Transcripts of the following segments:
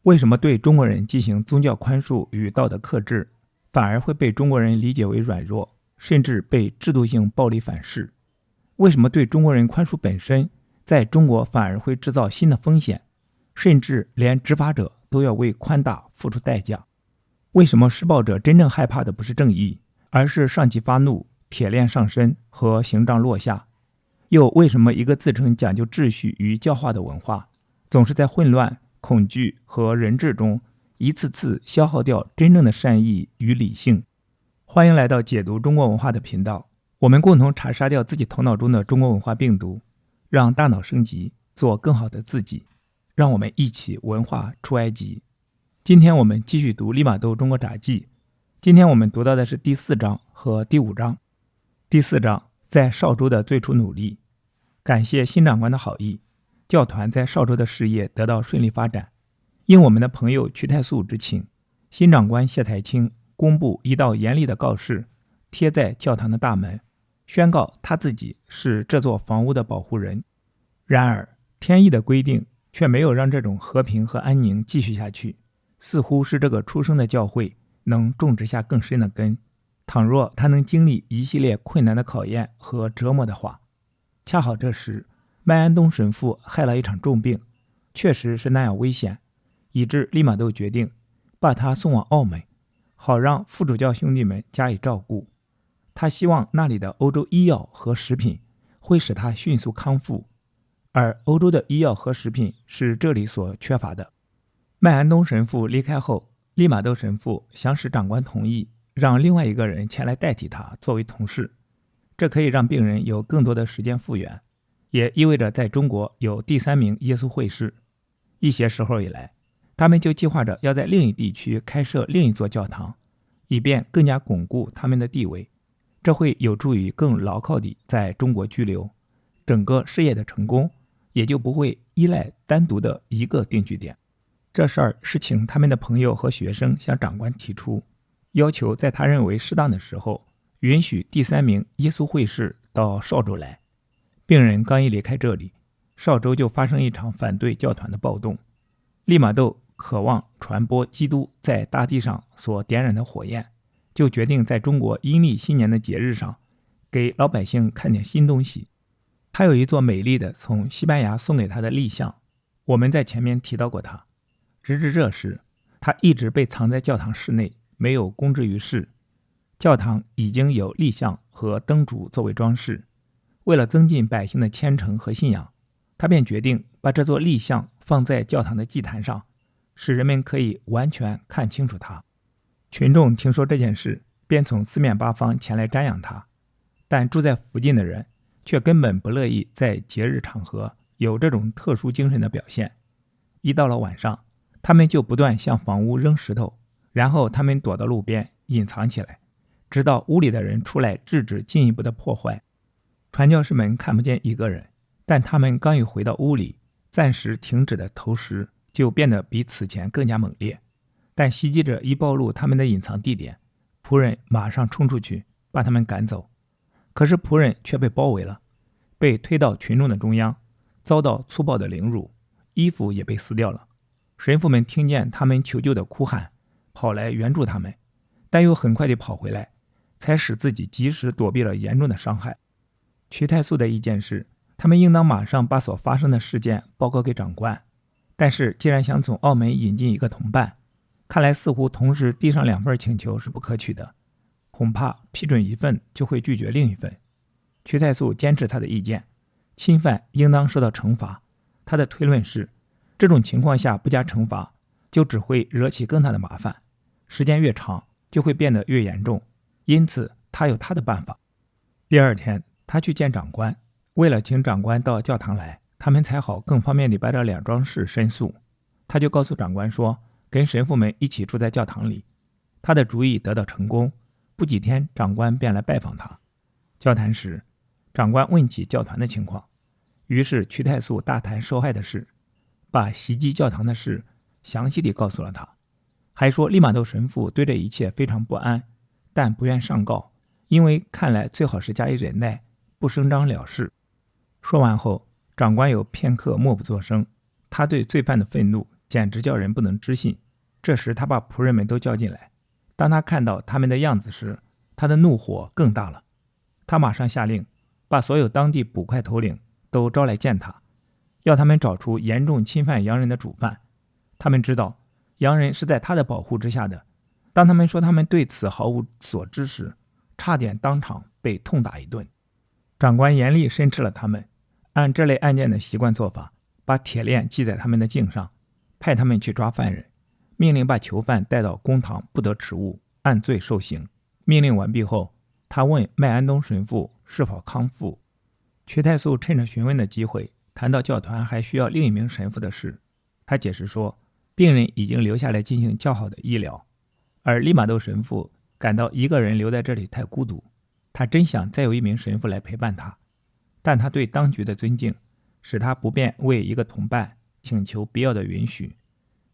为什么对中国人进行宗教宽恕与道德克制，反而会被中国人理解为软弱，甚至被制度性暴力反噬？为什么对中国人宽恕本身，在中国反而会制造新的风险，甚至连执法者都要为宽大付出代价？为什么施暴者真正害怕的不是正义，而是上级发怒、铁链上身和刑杖落下？又为什么一个自称讲究秩序与教化的文化，总是在混乱、恐惧和人治中一次次消耗掉真正的善意与理性？欢迎来到解读中国文化的频道，我们共同查杀掉自己头脑中的中国文化病毒，让大脑升级，做更好的自己。让我们一起文化出埃及。今天我们继续读利玛窦中国札记，今天我们读到的是第4章和第5章。第4章，在邵州的最初努力。感谢新长官的好意，教团在邵州的事业得到顺利发展。应我们的朋友瞿太素之请，新长官谢台清公布一道严厉的告示，贴在教堂的大门，宣告他自己是这座房屋的保护人。然而天意的规定却没有让这种和平和安宁继续下去，似乎是这个出生的教会能种植下更深的根，倘若他能经历一系列困难的考验和折磨的话。恰好这时麦安东神父害了一场重病，确实是那样危险，以致利玛窦决定把他送往澳门，好让副主教兄弟们加以照顾。他希望那里的欧洲医药和食品会使他迅速康复，而欧洲的医药和食品是这里所缺乏的。麦安东神父离开后，利玛窦神父想使长官同意让另外一个人前来代替他作为同事，这可以让病人有更多的时间复原，也意味着在中国有第3名耶稣会士。一些时候以来，他们就计划着要在另一地区开设另一座教堂，以便更加巩固他们的地位，这会有助于更牢靠地在中国居留，整个事业的成功也就不会依赖单独的一个定居点。这事儿是请他们的朋友和学生向长官提出，要求在他认为适当的时候允许第3名耶稣会士到邵州来。病人刚一离开这里，邵州就发生一场反对教团的暴动。利玛窦渴望传播基督在大地上所点燃的火焰，就决定在中国阴历新年的节日上给老百姓看点新东西。他有一座美丽的从西班牙送给他的立像，我们在前面提到过他。直至这时，他一直被藏在教堂室内，没有公之于世。教堂已经有立像和灯烛作为装饰，为了增进百姓的虔诚和信仰，他便决定把这座立像放在教堂的祭坛上，使人们可以完全看清楚它。群众听说这件事，便从四面八方前来瞻仰它，但住在附近的人却根本不乐意在节日场合有这种特殊精神的表现。一到了晚上，他们就不断向房屋扔石头，然后他们躲到路边隐藏起来，直到屋里的人出来制止进一步的破坏。传教士们看不见一个人，但他们刚一回到屋里，暂时停止的投石就变得比此前更加猛烈。但袭击者一暴露他们的隐藏地点，仆人马上冲出去把他们赶走。可是仆人却被包围了，被推到群众的中央，遭到粗暴的凌辱，衣服也被撕掉了。神父们听见他们求救的哭喊，跑来援助他们，但又很快地跑回来，才使自己及时躲避了严重的伤害。瞿太素的意见是，他们应当马上把所发生的事件报告给长官，但是既然想从澳门引进一个同伴，看来似乎同时递上2份请求是不可取的，恐怕批准一份就会拒绝另一份。瞿太素坚持他的意见，侵犯应当受到惩罚。他的推论是，这种情况下不加惩罚，就只会惹起更大的麻烦，时间越长就会变得越严重，因此他有他的办法。第2天，他去见长官，为了请长官到教堂来，他们才好更方便地把这2桩事申诉。他就告诉长官说，跟神父们一起住在教堂里。他的主意得到成功，不几天长官便来拜访他。交谈时，长官问起教团的情况，于是瞿太素大谈受害的事，把袭击教堂的事详细地告诉了他，还说利玛窦神父对这一切非常不安，但不愿上告，因为看来最好是加以忍耐，不声张了事。说完后，长官有片刻默不作声，他对罪犯的愤怒简直叫人不能置信。这时他把仆人们都叫进来，当他看到他们的样子时，他的怒火更大了。他马上下令把所有当地捕快头领都招来见他，要他们找出严重侵犯洋人的主犯。他们知道洋人是在他的保护之下的，当他们说他们对此毫无所知时，差点当场被痛打一顿。长官严厉申斥了他们，按这类案件的习惯做法，把铁链系在他们的颈上，派他们去抓犯人，命令把囚犯带到公堂，不得迟误，按罪受刑。命令完毕后，他问麦安东神父是否康复。屈太素趁着询问的机会，谈到教团还需要另一名神父的事。他解释说，病人已经留下来进行较好的医疗，而利玛窦神父感到一个人留在这里太孤独，他真想再有一名神父来陪伴他，但他对当局的尊敬使他不便为一个同伴请求必要的允许。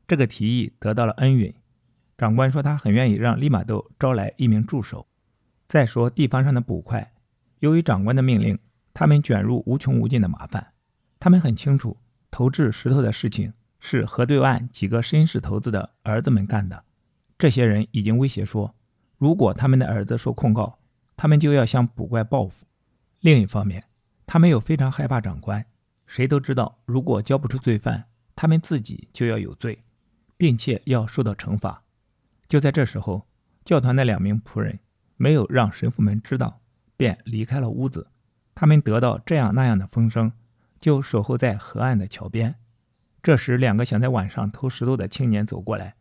这个提议得到了恩允，长官说他很愿意让利玛窦招来一名助手。再说地方上的捕快，由于长官的命令，他们卷入无穷无尽的麻烦。他们很清楚投掷石头的事情是河对岸几个绅士头子的儿子们干的，这些人已经威胁说，如果他们的儿子受控告，他们就要向捕快报复。另一方面，他们又非常害怕长官，谁都知道如果交不出罪犯，他们自己就要有罪，并且要受到惩罚。就在这时候，教团的2名仆人没有让神父们知道，便离开了屋子。他们得到这样那样的风声，就守候在河岸的桥边。这时2个想在晚上偷石头的青年走过来，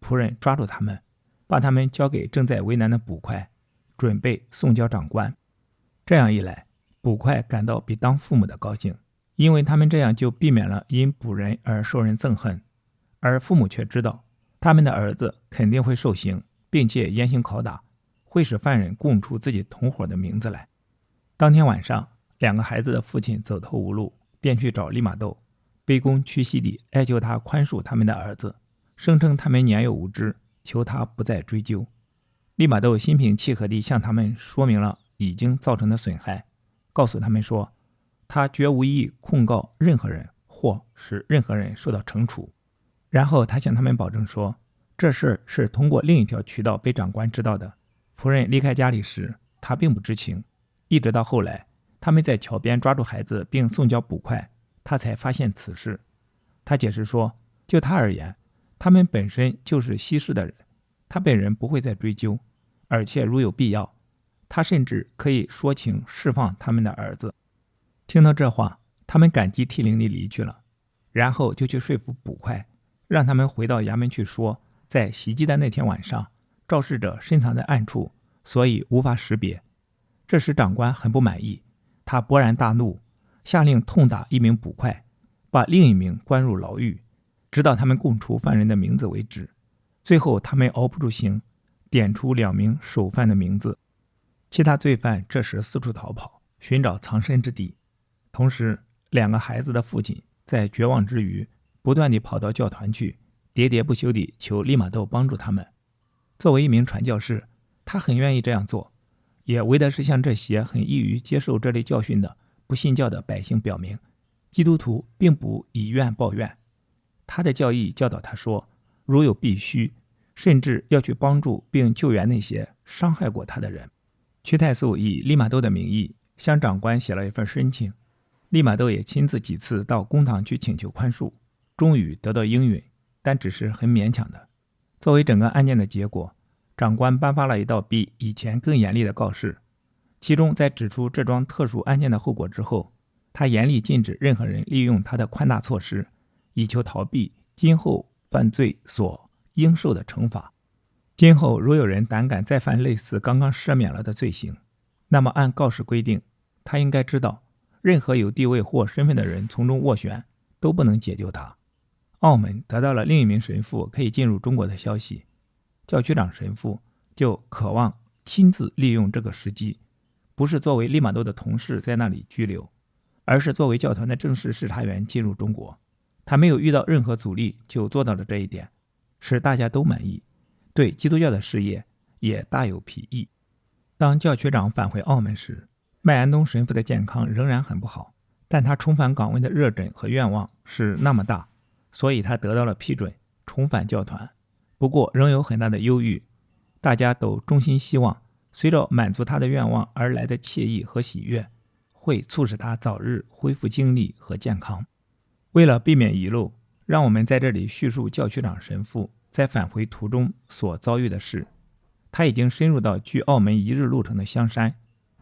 仆人抓住他们，把他们交给正在为难的捕快，准备送交长官。这样一来，捕快感到比当父母的高兴，因为他们这样就避免了因捕人而受人憎恨，而父母却知道他们的儿子肯定会受刑，并且严刑拷打，会使犯人供出自己同伙的名字来。当天晚上，2个孩子的父亲走投无路，便去找利玛窦，卑躬屈膝地哀求他宽恕他们的儿子，声称他们年幼无知，求他不再追究。利玛窦心平气和地向他们说明了已经造成的损害，告诉他们说，他绝无意控告任何人或使任何人受到惩处。然后他向他们保证说，这事是通过另一条渠道被长官知道的。仆人离开家里时，他并不知情，一直到后来他们在桥边抓住孩子并送交捕快，他才发现此事。他解释说，就他而言，他们本身就是稀释的人，他本人不会再追究，而且如有必要，他甚至可以说情释放他们的儿子。听到这话，他们感激涕零地离去了，然后就去说服捕快，让他们回到衙门去说，在袭击的那天晚上，肇事者深藏在暗处，所以无法识别。这时长官很不满意，他勃然大怒，下令痛打一名捕快，把另一名关入牢狱，直到他们供出犯人的名字为止。最后他们熬不住刑，点出2名首犯的名字。其他罪犯这时四处逃跑，寻找藏身之地。同时2个孩子的父亲在绝望之余，不断地跑到教团去，喋喋不休地求利玛窦帮助他们。作为一名传教士，他很愿意这样做，也为的是向这些很易于接受这类教训的不信教的百姓表明，基督徒并不以怨报怨。他的教义教导他说，如有必须，甚至要去帮助并救援那些伤害过他的人。屈太素以利玛窦的名义向长官写了一份申请，利玛窦也亲自几次到公堂去请求宽恕，终于得到应允，但只是很勉强的。作为整个案件的结果，长官颁发了一道比以前更严厉的告示，其中在指出这桩特殊案件的后果之后，他严厉禁止任何人利用他的宽大措施，以求逃避今后犯罪所应受的惩罚。今后如有人胆敢再犯类似刚刚赦免了的罪行，那么按告示规定，他应该知道，任何有地位或身份的人从中斡旋，都不能解救他。澳门得到了另一名神父可以进入中国的消息，教区长神父就渴望亲自利用这个时机，不是作为利玛窦的同事在那里居留，而是作为教团的正式视察员进入中国。他没有遇到任何阻力就做到了这一点，使大家都满意，对基督教的事业也大有裨益。当教区长返回澳门时，麦安东神父的健康仍然很不好，但他重返岗位的热忱和愿望是那么大，所以他得到了批准，重返教团。不过仍有很大的忧郁，大家都衷心希望随着满足他的愿望而来的惬意和喜悦会促使他早日恢复精力和健康。为了避免遗漏，让我们在这里叙述教区长神父在返回途中所遭遇的事。他已经深入到距澳门1日路程的香山，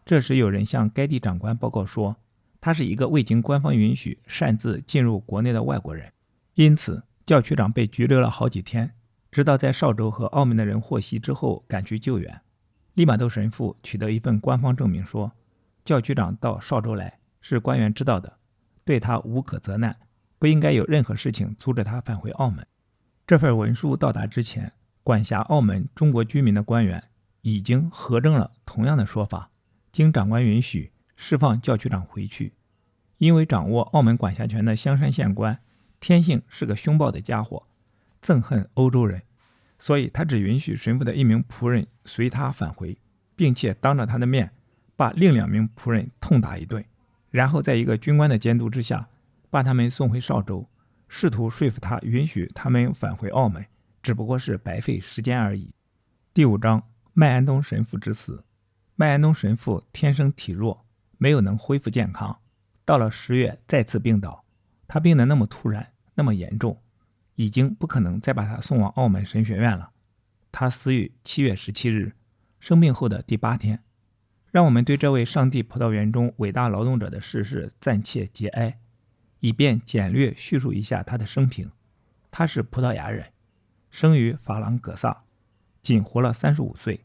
这时有人向该地长官报告说，他是一个未经官方允许擅自进入国内的外国人，因此教区长被拘留了好几天，直到在邵州和澳门的人获悉之后赶去救援。利玛窦神父取得一份官方证明说，教区长到邵州来是官员知道的，对他无可责难，不应该有任何事情阻止他返回澳门。这份文书到达之前，管辖澳门中国居民的官员已经核证了同样的说法，经长官允许释放教区长回去。因为掌握澳门管辖权的香山县官天性是个凶暴的家伙，憎恨欧洲人，所以他只允许神父的一名仆人随他返回，并且当着他的面把另2名仆人痛打一顿，然后在一个军官的监督之下把他们送回邵州，试图说服他允许他们返回澳门，只不过是白费时间而已。第5章，麦安东神父之死。麦安东神父天生体弱，没有能恢复健康，到了10月再次病倒。他病得那么突然，那么严重，已经不可能再把他送往澳门神学院了。他死于7月17日，生病后的第8天。让我们对这位上帝葡萄园中伟大劳动者的逝世暂且节哀，以便简略叙述一下他的生平。他是葡萄牙人，生于法朗格萨，仅活了35岁，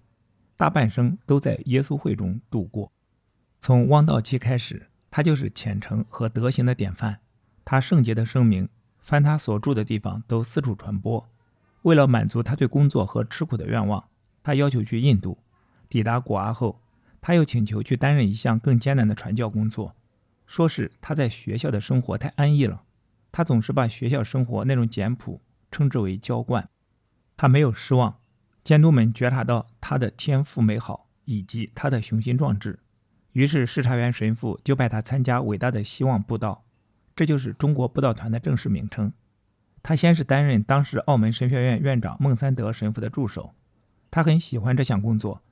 大半生都在耶稣会中度过。从汪道期开始，他就是虔诚和德行的典范。他圣洁的声名凡他所住的地方都四处传播。为了满足他对工作和吃苦的愿望，他要求去印度。抵达果阿后，他又请求去担任一项更艰难的传教工作，说是他在学校的生活太安逸了。他总是把学校生活那种简朴称之为娇惯。他没有失望，监督们觉察到他的天赋美好以及他的雄心壮志，于是视察员神父就派他参加伟大的希望布道，这就是中国布道团的正式名称。他先是担任当时澳门神学院院长孟三德神父的助手，他很喜欢这项工作，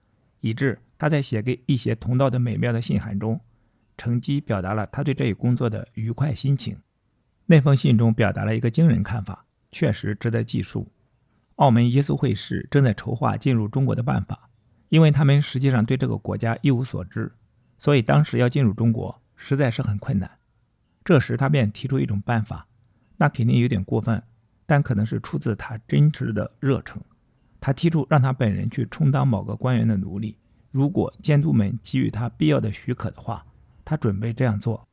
以致他在写给一些同道的美妙的信函中，乘机表达了他对这一工作的愉快心情。那封信中表达了一个惊人看法，确实值得记述。澳门耶稣会士正在筹划进入中国的办法，因为他们实际上对这个国家一无所知，所以当时要进入中国实在是很困难。这时他便提出一种办法，那肯定有点过分，但可能是出自他真挚的热诚。他提出让他本人去充当某个官员的奴隶，如果监督们给予他必要的许可的话，他准备这样做。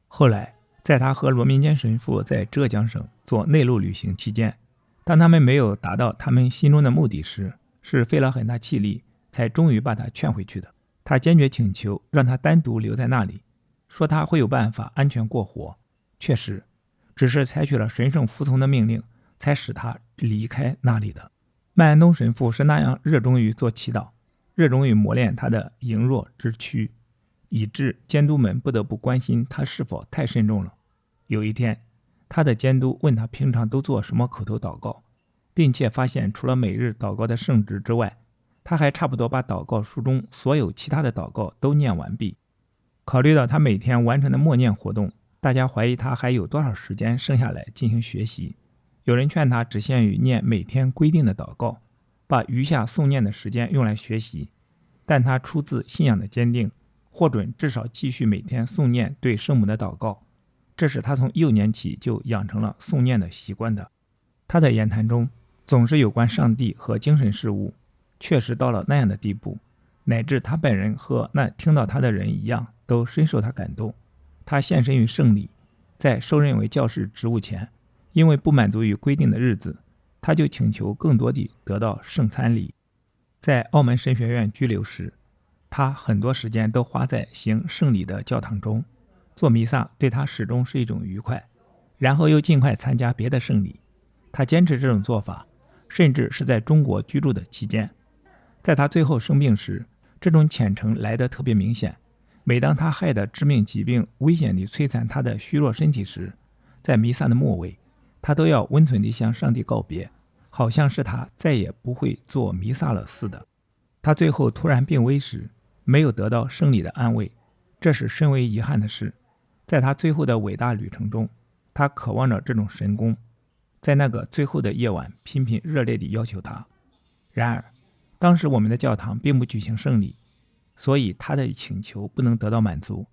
后来在他和罗明坚神父在浙江省做内陆旅行期间，当他们没有达到他们心中的目的时，是费了很大气力才终于把他劝回去的。他坚决请求让他单独留在那里，说他会有办法安全过活。确实，只是采取了神圣服从的命令才使他离开那里的。麦安东神父是那样热衷于做祈祷，热衷于磨练他的羸弱之躯，以致监督们不得不关心他是否太慎重了。有一天，他的监督问他平常都做什么口头祷告，并且发现除了每日祷告的圣旨之外，他还差不多把祷告书中所有其他的祷告都念完毕。考虑到他每天完成的默念活动，大家怀疑他还有多少时间剩下来进行学习。有人劝他只限于念每天规定的祷告，把余下诵念的时间用来学习，但他出自信仰的坚定，获准至少继续每天诵念对圣母的祷告，这是他从幼年起就养成了诵念的习惯的。他的言谈中总是有关上帝和精神事物，确实到了那样的地步，乃至他本人和那听到他的人一样，都深受他感动。他献身于圣礼，在受任为教士职务前，因为不满足于规定的日子，他就请求更多地得到圣餐礼。在澳门神学院居留时，他很多时间都花在行圣礼的教堂中，做弥撒对他始终是一种愉快，然后又尽快参加别的圣礼。他坚持这种做法，甚至是在中国居住的期间。在他最后生病时，这种虔诚来得特别明显。每当他害得致命疾病危险地摧残他的虚弱身体时，在弥撒的末尾，他都要温存地向上帝告别，好像是他再也不会做弥撒了似的。他最后突然病危时，没有得到圣礼的安慰，这是甚为遗憾的事。在他最后的伟大旅程中，他渴望着这种神功，在那个最后的夜晚频频热烈地要求他。然而当时我们的教堂并不举行圣礼，所以他的请求不能得到满足，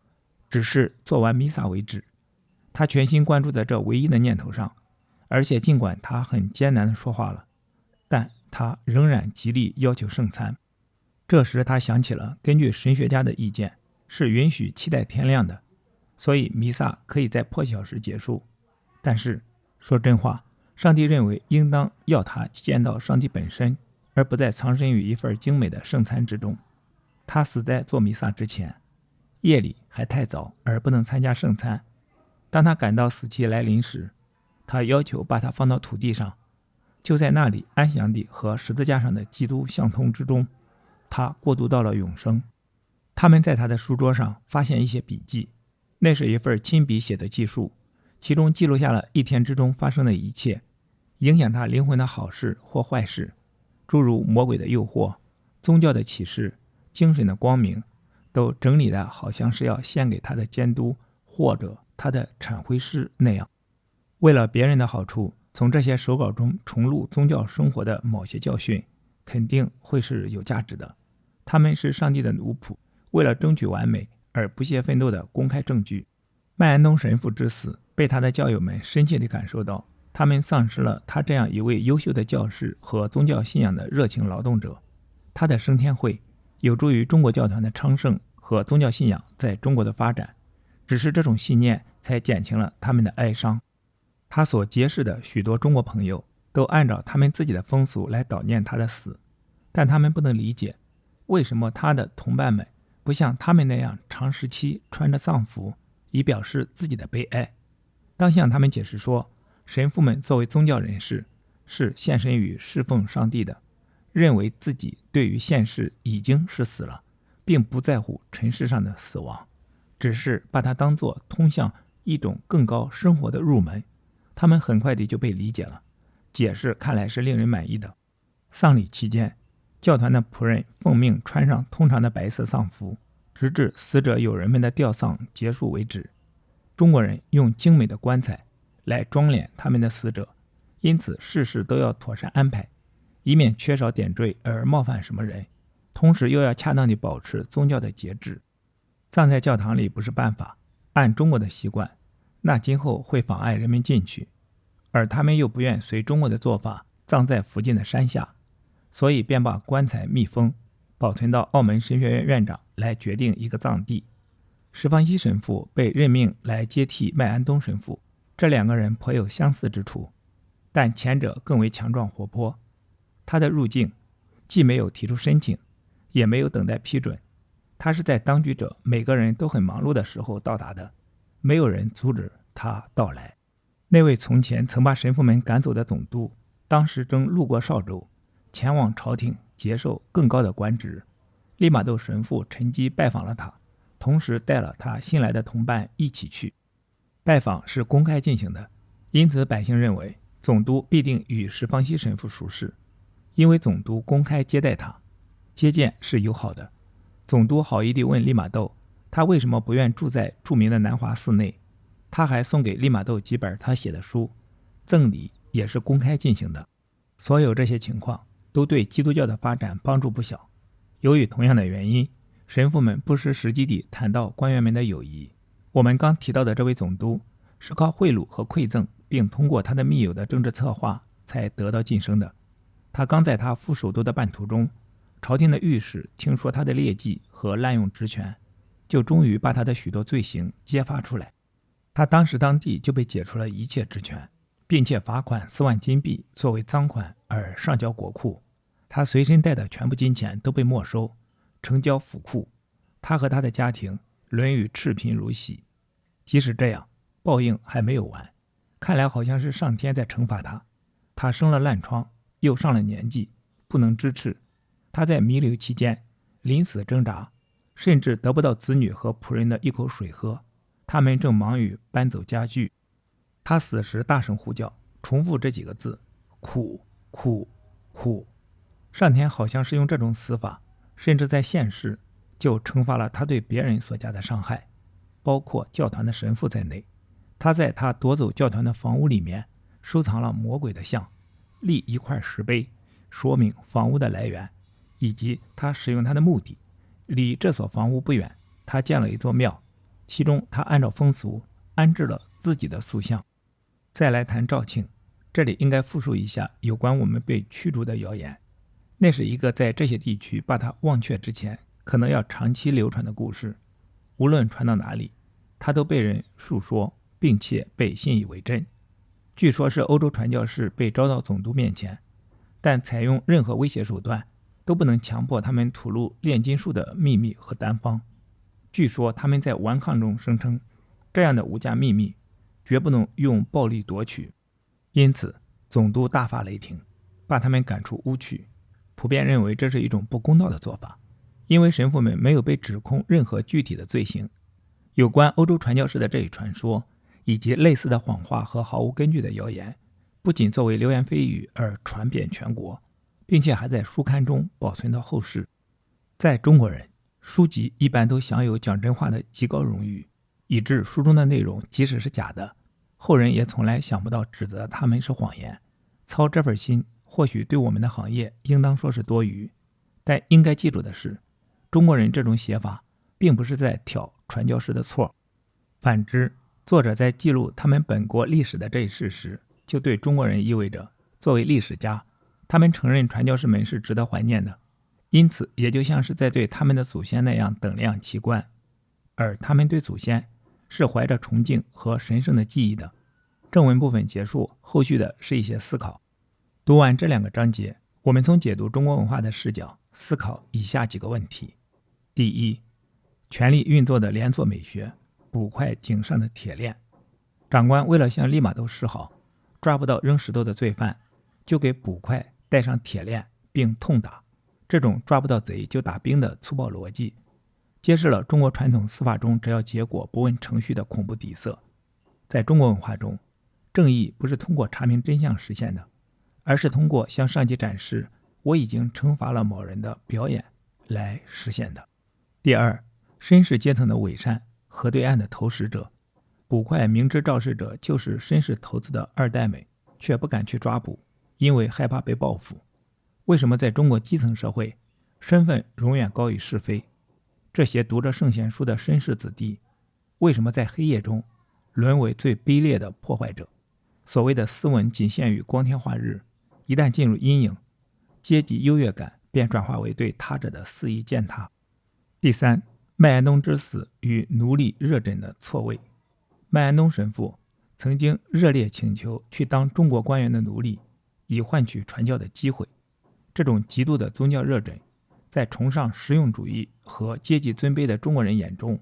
只是做完弥撒为止。他全心关注在这唯一的念头上，而且尽管他很艰难地说话了，但他仍然极力要求圣餐。这时他想起了根据神学家的意见是允许期待天亮的，所以弥撒可以在破晓时结束。但是说真话，上帝认为应当要他见到上帝本身，而不再藏身于一份精美的圣餐之中。他死在做弥撒之前，夜里还太早而不能参加圣餐。当他感到死期来临时，他要求把他放到土地上，就在那里安详地和十字架上的基督相通之中，他过渡到了永生。他们在他的书桌上发现一些笔记，那是一份亲笔写的记述，其中记录下了一天之中发生的一切，影响他灵魂的好事或坏事，诸如魔鬼的诱惑、宗教的启示、精神的光明，都整理的好像是要献给他的监督或者他的忏悔师那样。为了别人的好处，从这些手稿中重录宗教生活的某些教训，肯定会是有价值的。他们是上帝的奴仆，为了争取完美而不懈奋斗的公开证据。麦安东神父之死被他的教友们深切地感受到，他们丧失了他这样一位优秀的教士和宗教信仰的热情劳动者。他的升天会有助于中国教团的昌盛和宗教信仰在中国的发展，只是这种信念才减轻了他们的哀伤。他所结识的许多中国朋友都按照他们自己的风俗来悼念他的死，但他们不能理解为什么他的同伴们不像他们那样长时期穿着丧服，以表示自己的悲哀。当向他们解释说，神父们作为宗教人士是献身于侍奉上帝的，认为自己对于现世已经是死了，并不在乎尘世上的死亡，只是把它当作通向一种更高生活的入门。他们很快地就被理解了，解释看来是令人满意的。丧礼期间，教团的仆人奉命穿上通常的白色丧服，直至死者友人们的吊丧结束为止。中国人用精美的棺材来装殓他们的死者，因此事事都要妥善安排，以免缺少点缀而冒犯什么人，同时又要恰当地保持宗教的节制。葬在教堂里不是办法，按中国的习惯，那今后会妨碍人们进去，而他们又不愿随中国的做法葬在附近的山下，所以便把棺材密封，保存到澳门神学院院长来决定一个葬地。石方熙神父被任命来接替麦安东神父，这两个人颇有相似之处，但前者更为强壮活泼。他的入境既没有提出申请，也没有等待批准，他是在当局者每个人都很忙碌的时候到达的，没有人阻止他到来。那位从前曾把神父们赶走的总督，当时正路过邵州，前往朝廷接受更高的官职。利玛窦神父趁机拜访了他，同时带了他新来的同伴一起去。拜访是公开进行的，因此百姓认为总督必定与石方熙神父熟识，因为总督公开接待他，接见是友好的。总督好意地问利玛窦，他为什么不愿住在著名的南华寺内。他还送给利玛窦几本他写的书，赠礼也是公开进行的。所有这些情况都对基督教的发展帮助不小。由于同样的原因，神父们不失时机地谈到官员们的友谊。我们刚提到的这位总督是靠贿赂和馈赠，并通过他的密友的政治策划才得到晋升的。他刚在他赴首都的半途中，朝廷的御史听说他的劣迹和滥用职权，就终于把他的许多罪行揭发出来。他当时当地就被解除了一切职权，并且罚款4万金币作为赃款而上交国库。他随身带的全部金钱都被没收，呈交府库。他和他的家庭沦于赤贫如洗。即使这样，报应还没有完，看来好像是上天在惩罚他。他生了烂疮，又上了年纪，不能支持。他在弥留期间临死挣扎，甚至得不到子女和仆人的一口水喝，他们正忙于搬走家具。他死时大声呼叫，重复这几个字：苦苦苦。上天好像是用这种死法，甚至在现世就惩罚了他对别人所加的伤害，包括教团的神父在内。他在他夺走教团的房屋里面收藏了魔鬼的像，立一块石碑，说明房屋的来源以及他使用它的目的。离这所房屋不远，他建了一座庙，其中他按照风俗安置了自己的塑像。再来谈肇庆，这里应该复述一下有关我们被驱逐的谣言。那是一个在这些地区把它忘却之前可能要长期流传的故事，无论传到哪里，它都被人述说，并且被信以为真。据说是欧洲传教士被招到总督面前，但采用任何威胁手段都不能强迫他们吐露炼金术的秘密和单方。据说他们在顽抗中声称，这样的无价秘密绝不能用暴力夺取，因此总督大发雷霆，把他们赶出屋去。普遍认为这是一种不公道的做法，因为神父们没有被指控任何具体的罪行。有关欧洲传教士的这一传说，以及类似的谎话和毫无根据的谣言，不仅作为流言蜚语而传遍全国，并且还在书刊中保存到后世。在中国人，书籍一般都享有讲真话的极高荣誉，以致书中的内容即使是假的，后人也从来想不到指责他们是谎言。操这份心或许对我们的行业应当说是多余，但应该记住的是，中国人这种写法并不是在挑传教士的错。反之，作者在记录他们本国历史的这一事实，就对中国人意味着，作为历史家，他们承认传教士们是值得怀念的，因此也就像是在对他们的祖先那样等量齐观，而他们对祖先是怀着崇敬和神圣的记忆的。正文部分结束，后续的是一些思考。读完这2个章节，我们从解读中国文化的视角思考以下几个问题。第一，权力运作的连锁美学，捕快井上的铁链。长官为了向利玛窦示好，抓不到扔石头的罪犯，就给捕快带上铁链并痛打。这种抓不到贼就打兵的粗暴逻辑，揭示了中国传统司法中只要结果不问程序的恐怖底色。在中国文化中，正义不是通过查明真相实现的，而是通过向上级展示我已经惩罚了某人的表演来实现的。第二，绅士阶层的伪善，河对岸的投石者。捕快明知肇事者就是绅士投资的二代们，却不敢去抓捕，因为害怕被报复。为什么在中国基层社会，身份永远高于是非？这些读着圣贤书的绅士子弟，为什么在黑夜中沦为最卑劣的破坏者？所谓的斯文仅限于光天化日，一旦进入阴影，阶级优越感便转化为对他者的肆意践踏。第三，麦安东之死与奴隶热枕的错位。麦安东神父曾经热烈请求去当中国官员的奴隶，以换取传教的机会。这种极度的宗教热忱，在崇尚实用主义和阶级尊卑的中国人眼中，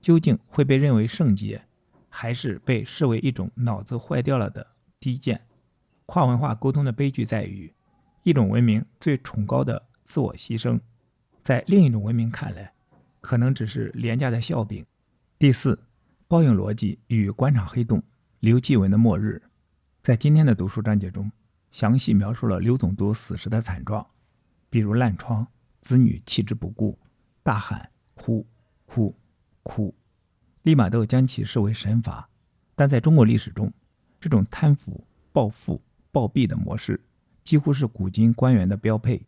究竟会被认为圣洁，还是被视为一种脑子坏掉了的低贱？跨文化沟通的悲剧在于，一种文明最崇高的自我牺牲，在另一种文明看来，可能只是廉价的笑柄。第四，报应逻辑与官场黑洞，刘继文的末日。在今天的读书章节中，详细描述了刘总督死时的惨状，比如烂疮、子女弃之不顾、大喊哭哭哭。利玛窦将其视为神罚，但在中国历史中，这种贪腐、暴富、暴毙的模式几乎是古今官员的标配。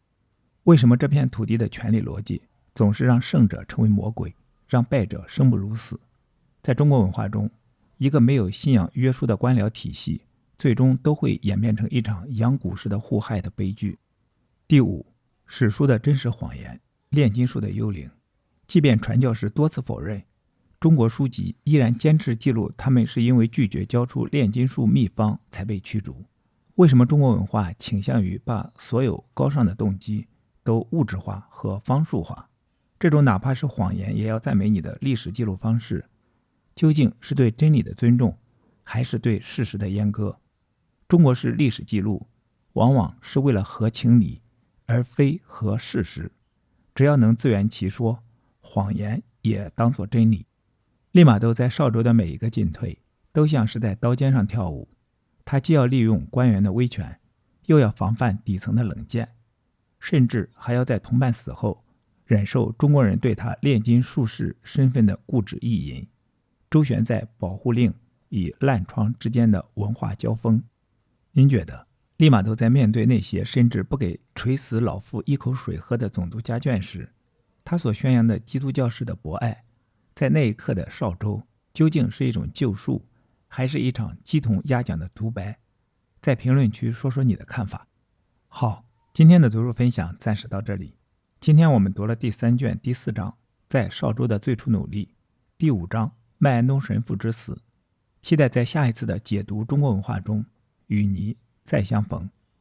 为什么这片土地的权力逻辑总是让胜者成为魔鬼，让败者生不如死？在中国文化中，一个没有信仰约束的官僚体系，最终都会演变成一场养蛊式的互害的悲剧。第五，史书的真实谎言，炼金术的幽灵。即便传教士多次否认，中国书籍依然坚持记录他们是因为拒绝交出炼金术秘方才被驱逐。为什么中国文化倾向于把所有高尚的动机都物质化和方术化？这种哪怕是谎言也要赞美你的历史记录方式，究竟是对真理的尊重，还是对事实的阉割？中国式历史记录往往是为了合情理，而非合事实。只要能自圆其说，谎言也当作真理。利玛窦在少州的每一个进退，都像是在刀尖上跳舞。他既要利用官员的威权，又要防范底层的冷箭，甚至还要在同伴死后忍受中国人对他炼金术士身份的固执意淫，周旋在保护令与烂疮之间的文化交锋。您觉得利玛窦在面对那些甚至不给垂死老妇一口水喝的种族家眷时，他所宣扬的基督教式的博爱，在那一刻的邵州究竟是一种救赎，还是一场鸡同鸭讲的独白？在评论区说说你的看法。好，今天的读书分享暂时到这里。今天我们读了第3卷第4章，在邵州的最初努力，第5章麦安东神父之死。期待在下一次的解读中国文化中与你再相逢。